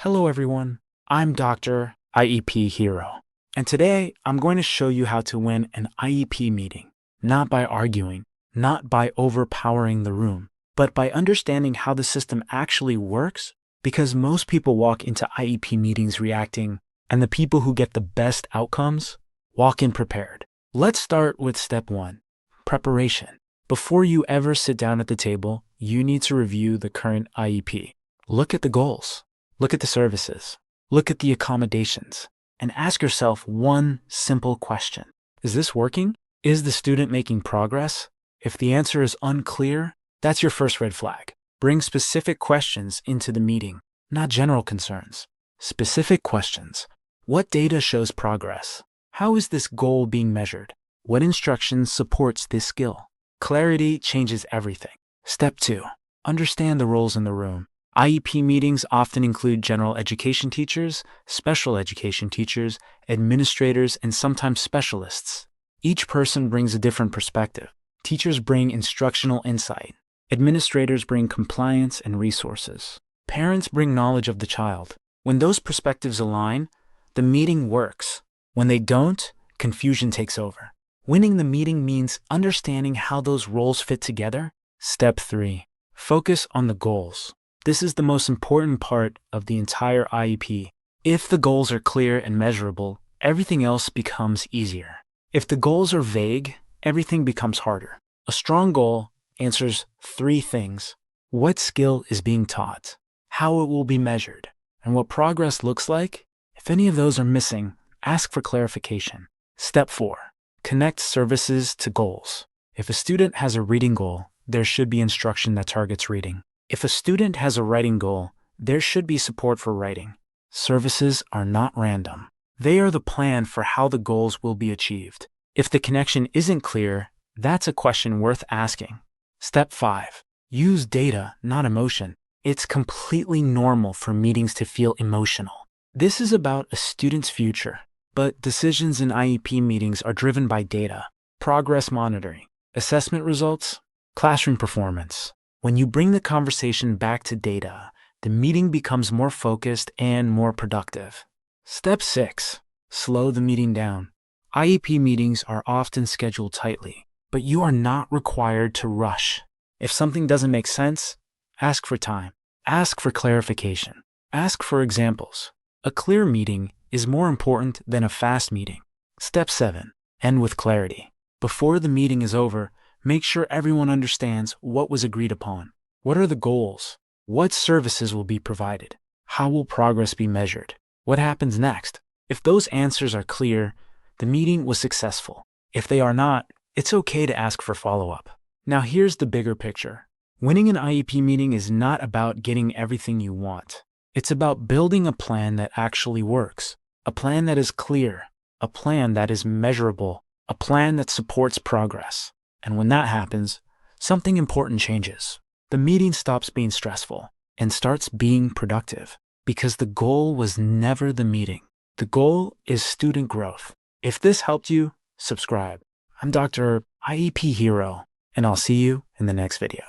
Hello everyone, I'm Dr. IEP Hero, and today I'm going to show you how to win an IEP meeting, not by arguing, not by overpowering the room, but by understanding how the system actually works, because most people walk into IEP meetings reacting, and the people who get the best outcomes walk in prepared. Let's start with step 1, preparation. Before you ever sit down at the table, you need to review the current IEP. Look at the goals. Look at the services, look at the accommodations, and ask yourself one simple question. Is this working? Is the student making progress? If the answer is unclear, that's your first red flag. Bring specific questions into the meeting, not general concerns. Specific questions. What data shows progress? How is this goal being measured? What instruction supports this skill? Clarity changes everything. Step 2. Understand the roles in the room. IEP meetings often include general education teachers, special education teachers, administrators, and sometimes specialists. Each person brings a different perspective. Teachers bring instructional insight. Administrators bring compliance and resources. Parents bring knowledge of the child. When those perspectives align, the meeting works. When they don't, confusion takes over. Winning the meeting means understanding how those roles fit together. Step 3. Focus on the goals. This is the most important part of the entire IEP. If the goals are clear and measurable, everything else becomes easier. If the goals are vague, everything becomes harder. A strong goal answers 3 things: what skill is being taught, how it will be measured, and what progress looks like. If any of those are missing, ask for clarification. Step 4. Connect services to goals. If a student has a reading goal, there should be instruction that targets reading. If a student has a writing goal, there should be support for writing. Services are not random. They are the plan for how the goals will be achieved. If the connection isn't clear, that's a question worth asking. Step 5. Use data, not emotion. It's completely normal for meetings to feel emotional. This is about a student's future, but decisions in IEP meetings are driven by data, progress monitoring, assessment results, classroom performance. When you bring the conversation back to data, the meeting becomes more focused and more productive. Step 6. Slow the meeting down. IEP meetings are often scheduled tightly, but you are not required to rush. If something doesn't make sense, ask for time. Ask for clarification. Ask for examples. A clear meeting is more important than a fast meeting. Step 7. End with clarity. Before the meeting is over, make sure everyone understands what was agreed upon. What are the goals? What services will be provided? How will progress be measured? What happens next? If those answers are clear, the meeting was successful. If they are not, it's okay to ask for follow-up. Now here's the bigger picture. Winning an IEP meeting is not about getting everything you want. It's about building a plan that actually works. A plan that is clear. A plan that is measurable. A plan that supports progress. And when that happens, something important changes. The meeting stops being stressful and starts being productive, because the goal was never the meeting. The goal is student growth. If this helped you, subscribe. I'm Dr. IEP Hero, and I'll see you in the next video.